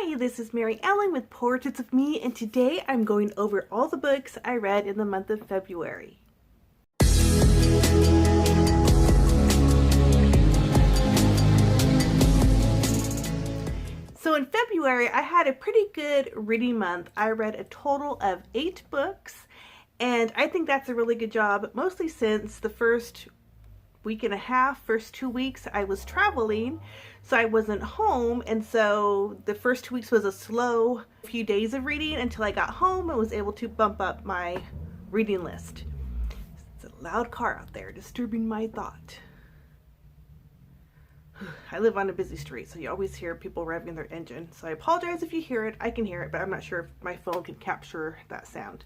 Hi, this is Mary Ellen with Portraits of Me, and today I'm going over all the books I read in the month of February. So in February, I had a pretty good reading month. I read a total of 8 books, and I think that's a really good job, mostly since the first week and a half, first 2 weeks, I was traveling, so I wasn't home, and so the first 2 weeks was a slow few days of reading until I got home and was able to bump up my reading list. It's a loud car out there disturbing my thought. I live on a busy street, so you always hear people revving their engine, so I apologize if you hear it. I can hear it, but I'm not sure if my phone can capture that sound.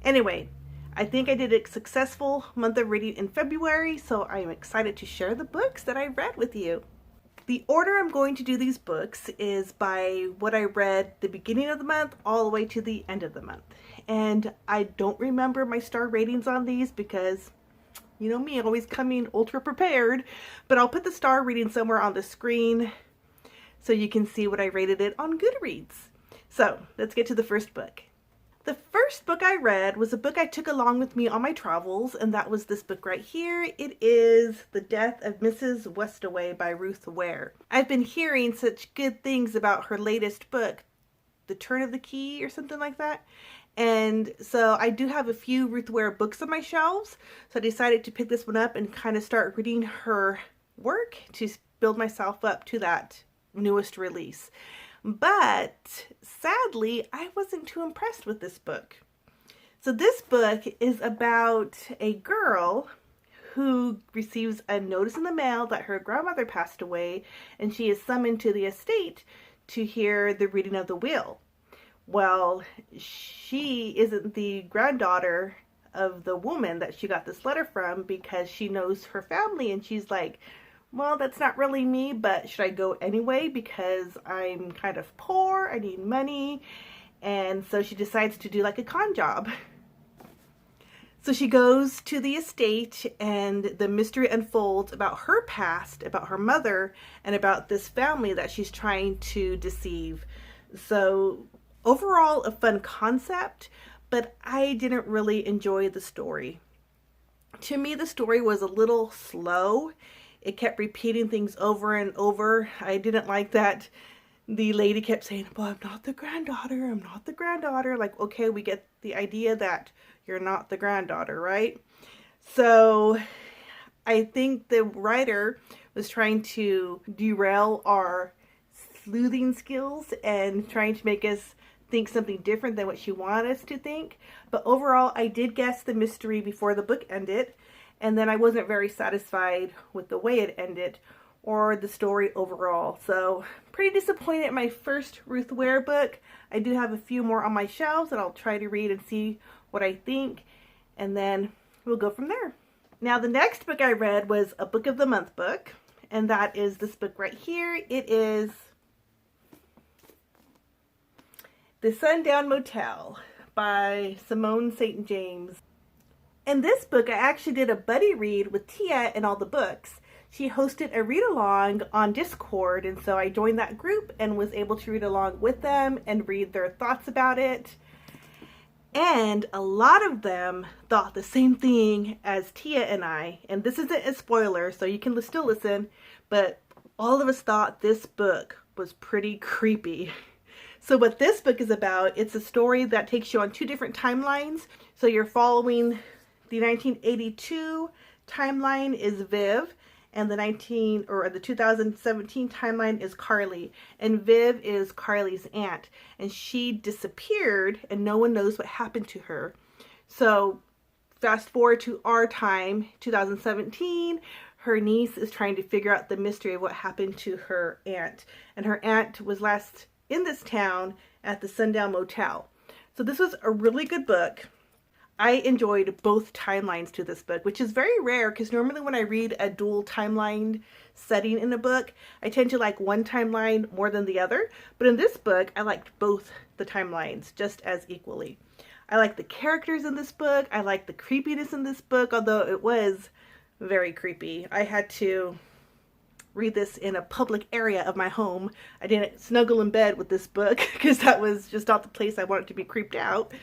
Anyway, I think I did a successful month of reading in February, so I'm excited to share the books that I read with you. The order I'm going to do these books is by what I read the beginning of the month all the way to the end of the month. And I don't remember my star ratings on these because, you know me, always coming ultra prepared, but I'll put the star rating somewhere on the screen so you can see what I rated it on Goodreads. So let's get to the first book. The first book I read was a book I took along with me on my travels, and that was this book right here. It is The Death of Mrs Westaway by Ruth Ware. I've been hearing such good things about her latest book, The Turn of the Key or something like that. And so I do have a few Ruth Ware books on my shelves, so I decided to pick this one up and kind of start reading her work to build myself up to that newest release. But sadly, I wasn't too impressed with this book. So this book is about a girl who receives a notice in the mail that her grandmother passed away, and she is summoned to the estate to hear the reading of the will. Well, she isn't the granddaughter of the woman that she got this letter from because she knows her family, and she's like, well, that's not really me, but should I go anyway because I'm kind of poor, I need money, and so she decides to do like a con job. So she goes to the estate, and the mystery unfolds about her past, about her mother, and about this family that she's trying to deceive. So overall, a fun concept, but I didn't really enjoy the story. To me, the story was a little slow. It kept repeating things over and over. I didn't like that the lady kept saying, well, I'm not the granddaughter, I'm not the granddaughter. Like, okay, we get the idea that you're not the granddaughter, right? So I think the writer was trying to derail our sleuthing skills and trying to make us think something different than what she wanted us to think. But overall, I did guess the mystery before the book ended. And then I wasn't very satisfied with the way it ended or the story overall. So pretty disappointed in my first Ruth Ware book. I do have a few more on my shelves that I'll try to read and see what I think. And then we'll go from there. Now the next book I read was a Book of the Month book. And that is this book right here. It is The Sundown Motel by Simone St. James. In this book, I actually did a buddy read with Tia and all the books. She hosted a read-along on Discord, and so I joined that group and was able to read along with them and read their thoughts about it. And a lot of them thought the same thing as Tia and I. And this isn't a spoiler, so you can still listen, but all of us thought this book was pretty creepy. So what this book is about, it's a story that takes you on 2 different timelines. So you're following the 1982 timeline is Viv, and the 2017 timeline is Carly. And Viv is Carly's aunt, and she disappeared, and no one knows what happened to her. So fast forward to our time, 2017, her niece is trying to figure out the mystery of what happened to her aunt. And her aunt was last in this town at the Sundown Motel. So this was a really good book. I enjoyed both timelines to this book, which is very rare because normally when I read a dual timeline setting in a book, I tend to like one timeline more than the other. But in this book, I liked both the timelines just as equally. I like the characters in this book. I like the creepiness in this book, although it was very creepy. I had to read this in a public area of my home. I didn't snuggle in bed with this book because that was just not the place I wanted to be creeped out.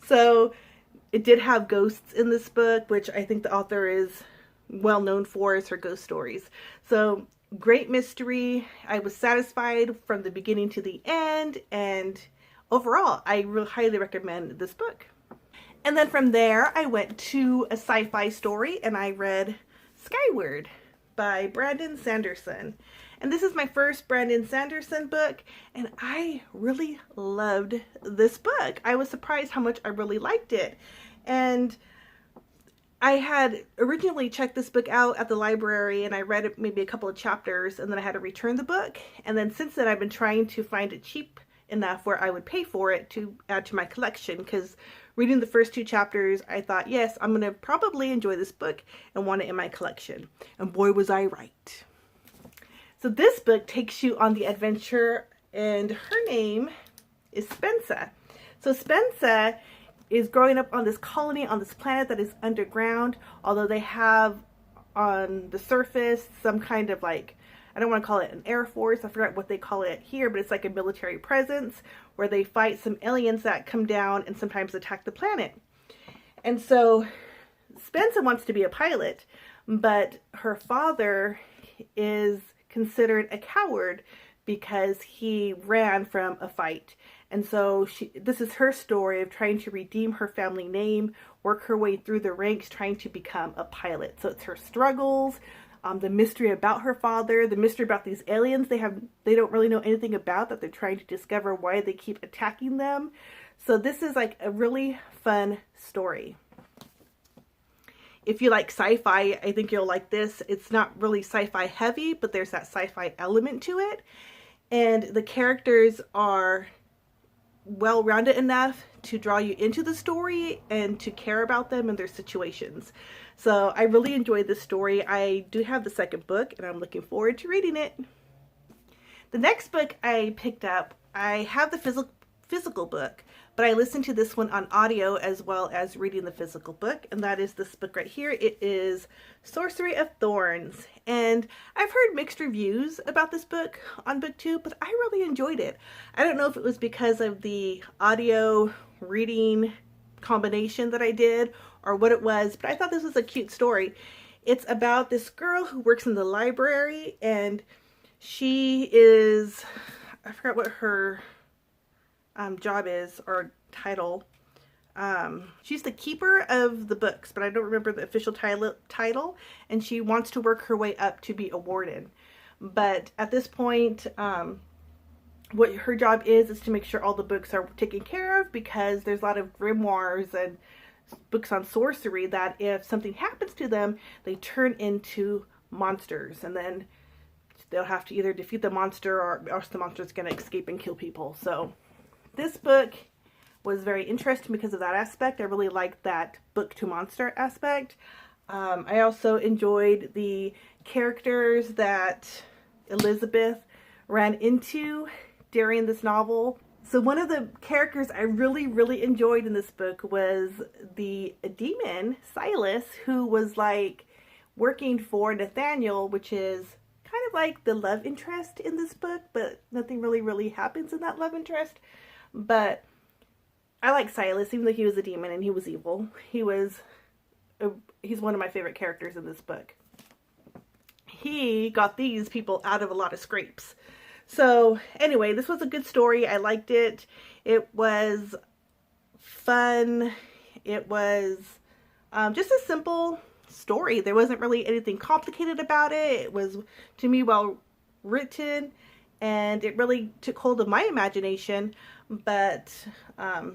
So it did have ghosts in this book, which I think the author is well known for is her ghost stories. So great mystery. I was satisfied from the beginning to the end, and overall, I really highly recommend this book. And then from there, I went to a sci-fi story and I read Skyward by Brandon Sanderson. And this is my first Brandon Sanderson book, and I really loved this book. I was surprised how much I really liked it. And I had originally checked this book out at the library and I read it maybe a couple of chapters and then I had to return the book. And then since then I've been trying to find it cheap enough where I would pay for it to add to my collection, because reading the first 2 chapters I thought, yes, I'm going to probably enjoy this book and want it in my collection. And boy was I right. So this book takes you on the adventure, and her name is Spensa. So Spensa is growing up on this colony on this planet that is underground, although they have on the surface some kind of, like, I don't want to call it an air force, I forgot what they call it here, but it's like a military presence where they fight some aliens that come down and sometimes attack the planet. And so Spensa wants to be a pilot, but her father is considered a coward because he ran from a fight. And so this is her story of trying to redeem her family name, work her way through the ranks, trying to become a pilot. So it's her struggles, the mystery about her father, the mystery about these aliens they don't really know anything about, that they're trying to discover why they keep attacking them. So this is like a really fun story. If you like sci-fi, I think you'll like this. It's not really sci-fi heavy, but there's that sci-fi element to it. And the characters are well-rounded enough to draw you into the story and to care about them and their situations. So I really enjoyed this story. I do have the second book and I'm looking forward to reading it. The next book I picked up, I have the physical book, but I listened to this one on audio as well as reading the physical book, and that is this book right here. It is Sorcery of Thorns, and I've heard mixed reviews about this book on BookTube, but I really enjoyed it. I don't know if it was because of the audio reading combination that I did or what it was, but I thought this was a cute story. It's about this girl who works in the library, and she is, I forgot what her job is or title. She's the keeper of the books, but I don't remember the official title, and she wants to work her way up to be a warden. But at this point, what her job is to make sure all the books are taken care of, because there's a lot of grimoires and books on sorcery that if something happens to them, they turn into monsters, and then they'll have to either defeat the monster or else the monster's going to escape and kill people. So this book was very interesting because of that aspect. I really liked that book to monster aspect. I also enjoyed the characters that Elizabeth ran into during this novel. So one of the characters I really enjoyed in this book was the demon, Silas, who was like working for Nathaniel, which is kind of like the love interest in this book, but nothing really happens in that love interest. But I like Silas, even though he was a demon and he was evil. He's one of my favorite characters in this book. He got these people out of a lot of scrapes. So anyway, this was a good story. I liked it. It was fun. It was just a simple story. There wasn't really anything complicated about it. It was, to me, well written, and it really took hold of my imagination. But a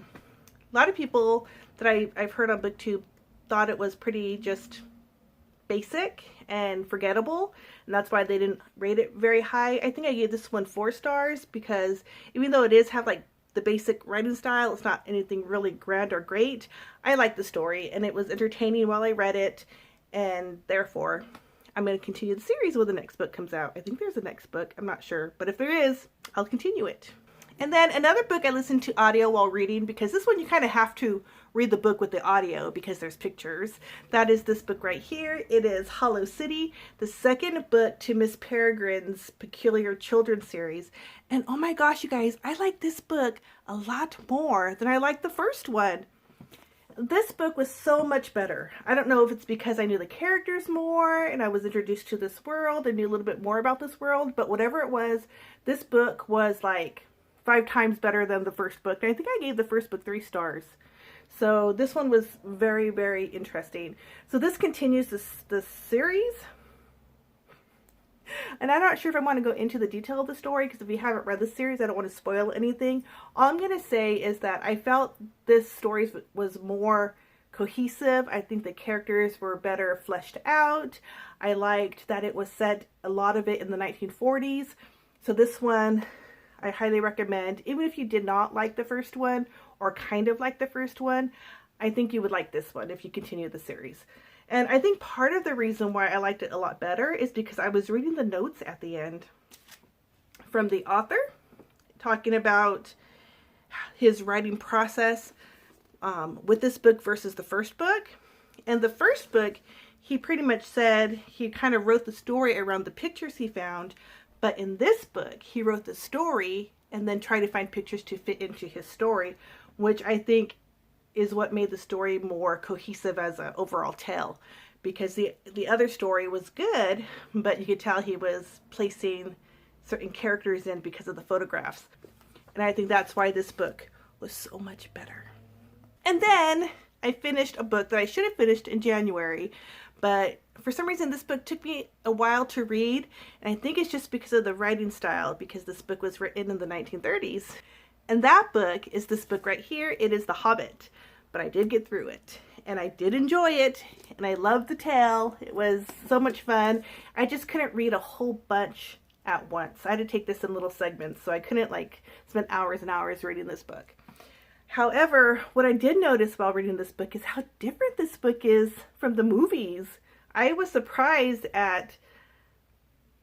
lot of people that I've heard on BookTube thought it was pretty just basic and forgettable, and that's why they didn't rate it very high. I think I gave this one 4 stars because even though it is have like the basic writing style, it's not anything really grand or great. I liked the story and it was entertaining while I read it, and therefore I'm going to continue the series when the next book comes out. I think there's a next book, I'm not sure, but if there is, I'll continue it. And then another book I listened to audio while reading, because this one you kind of have to read the book with the audio because there's pictures. That is this book right here. It is Hollow City, the second book to Miss Peregrine's Peculiar Children series. And oh my gosh, you guys, I like this book a lot more than I liked the first one. This book was so much better. I don't know if it's because I knew the characters more and I was introduced to this world and knew a little bit more about this world, but whatever it was, this book was like 5 times better than the first book. And I think I gave the first book 3 stars. So this one was very, very interesting. So this continues this series. And I'm not sure if I want to go into the detail of the story, because if you haven't read the series, I don't want to spoil anything. All I'm going to say is that I felt this story was more cohesive. I think the characters were better fleshed out. I liked that it was set, a lot of it, in the 1940s. So this one I highly recommend. Even if you did not like the first one, or kind of like the first one, I think you would like this one if you continue the series. And I think part of the reason why I liked it a lot better is because I was reading the notes at the end from the author, talking about his writing process with this book versus the first book. And the first book, he pretty much said he kind of wrote the story around the pictures he found, but in this book, he wrote the story and then tried to find pictures to fit into his story, which I think is what made the story more cohesive as an overall tale, because the other story was good, but you could tell he was placing certain characters in because of the photographs. And I think that's why this book was so much better. And then I finished a book that I should have finished in January, but for some reason this book took me a while to read, and I think it's just because of the writing style, because this book was written in the 1930s. And that book is this book right here. It is The Hobbit. But I did get through it, and I did enjoy it, and I loved the tale. It was so much fun. I just couldn't read a whole bunch at once. I had to take this in little segments, so I couldn't like spend hours and hours reading this book. However, what I did notice while reading this book is how different this book is from the movies. I was surprised at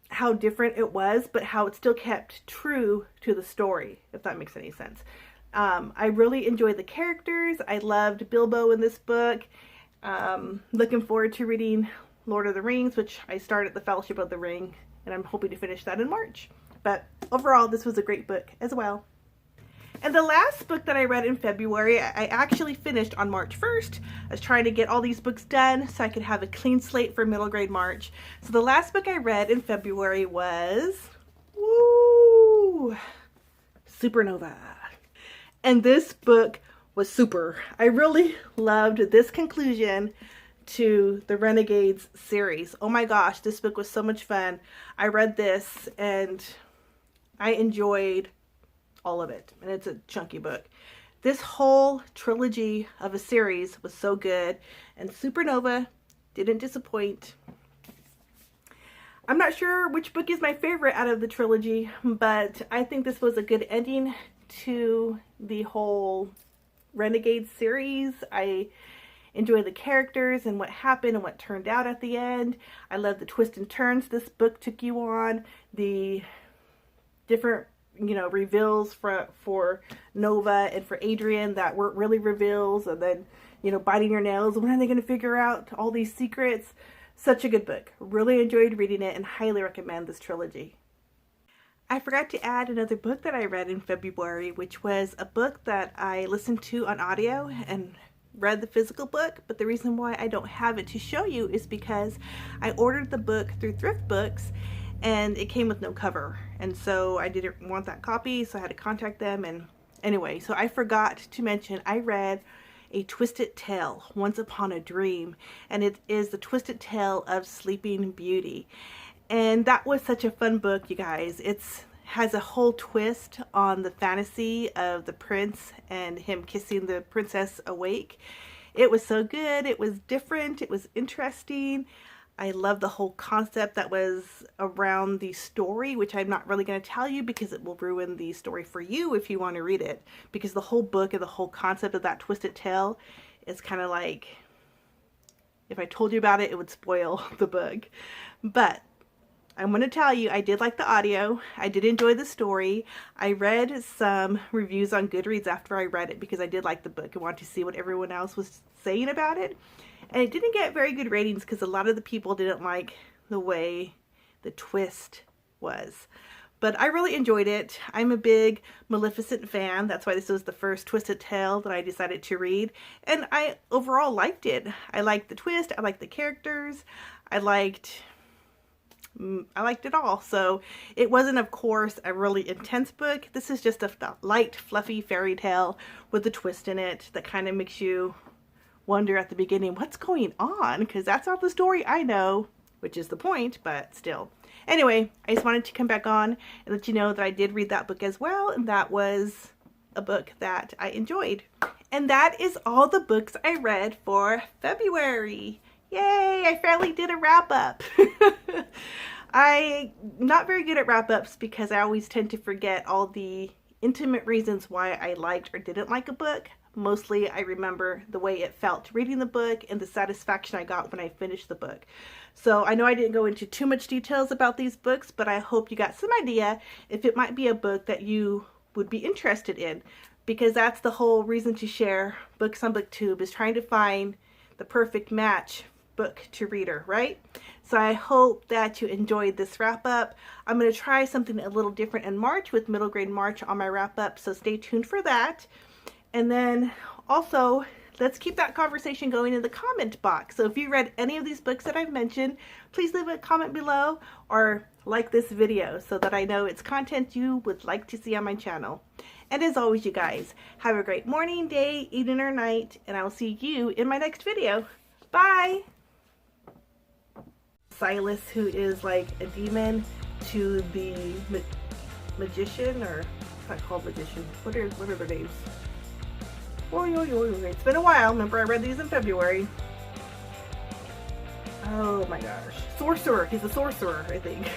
how different it was, but how it still kept true to the story, if that makes any sense. I really enjoyed the characters. I loved Bilbo in this book. Looking forward to reading Lord of the Rings, which I started the Fellowship of the Ring, and I'm hoping to finish that in March. But overall, this was a great book as well. And the last book that I read in February, I actually finished on March 1st. I was trying to get all these books done so I could have a clean slate for middle grade March. So the last book I read in February was Supernova. And this book was super. I really loved this conclusion to the Renegades series. Oh my gosh, this book was so much fun. I read this and I enjoyed all of it. And it's a chunky book. This whole trilogy of a series was so good. And Supernova didn't disappoint. I'm not sure which book is my favorite out of the trilogy, but I think this was a good ending to the whole Renegade series. I enjoy the characters and what happened and what turned out at the end. I love the twists and turns this book took you on, the different, reveals for Nova and for Adrian that weren't really reveals, and then, biting your nails. When are they going to figure out all these secrets? Such a good book. Really enjoyed reading it and highly recommend this trilogy. I forgot to add another book that I read in February, which was a book that I listened to on audio and read the physical book, but the reason why I don't have it to show you is because I ordered the book through Thrift Books and it came with no cover, and so I didn't want that copy, so I had to contact them. And anyway, so I forgot to mention I read A Twisted Tale, Once Upon a Dream, and it is the twisted tale of Sleeping Beauty. And that was such a fun book, you guys. It has a whole twist on the fantasy of the prince and him kissing the princess awake. It was so good. It was different. It was interesting. I love the whole concept that was around the story, which I'm not really going to tell you because it will ruin the story for you if you want to read it. Because the whole book and the whole concept of that twisted tale is kind of like, if I told you about it, it would spoil the book. But I'm going to tell you, I did like the audio. I did enjoy the story. I read some reviews on Goodreads after I read it because I did like the book and wanted to see what everyone else was saying about it. And it didn't get very good ratings because a lot of the people didn't like the way the twist was. But I really enjoyed it. I'm a big Maleficent fan. That's why this was the first twisted tale that I decided to read. And I overall liked it. I liked the twist. I liked the characters. I liked it all. So it wasn't, of course, a really intense book. This is just a light, fluffy fairy tale with a twist in it that kind of makes you wonder at the beginning, what's going on? Because that's not the story I know, which is the point, but still. Anyway, I just wanted to come back on and let you know that I did read that book as well, and that was a book that I enjoyed. And that is all the books I read for February. Yay, I finally did a wrap-up. I'm not very good at wrap-ups because I always tend to forget all the intimate reasons why I liked or didn't like a book. Mostly I remember the way it felt reading the book and the satisfaction I got when I finished the book. So I know I didn't go into too much details about these books, but I hope you got some idea if it might be a book that you would be interested in, because that's the whole reason to share books on BookTube, is trying to find the perfect match book to reader, right? So I hope that you enjoyed this wrap up. I'm going to try something a little different in March with Middle Grade March on my wrap up, so stay tuned for that. And then also, let's keep that conversation going in the comment box. So if you read any of these books that I've mentioned, please leave a comment below or like this video so that I know it's content you would like to see on my channel. And as always, you guys, have a great morning, day, evening, or night, and I will see you in my next video. Bye! Silas, who is like a demon to the magician, or it's not called magician. What are their names? It's been a while. Remember, I read these in February. Oh my gosh. Sorcerer. He's a sorcerer, I think.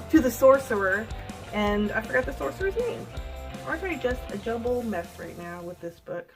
To the sorcerer. And I forgot the sorcerer's name. Aren't I just a jumble mess right now with this book?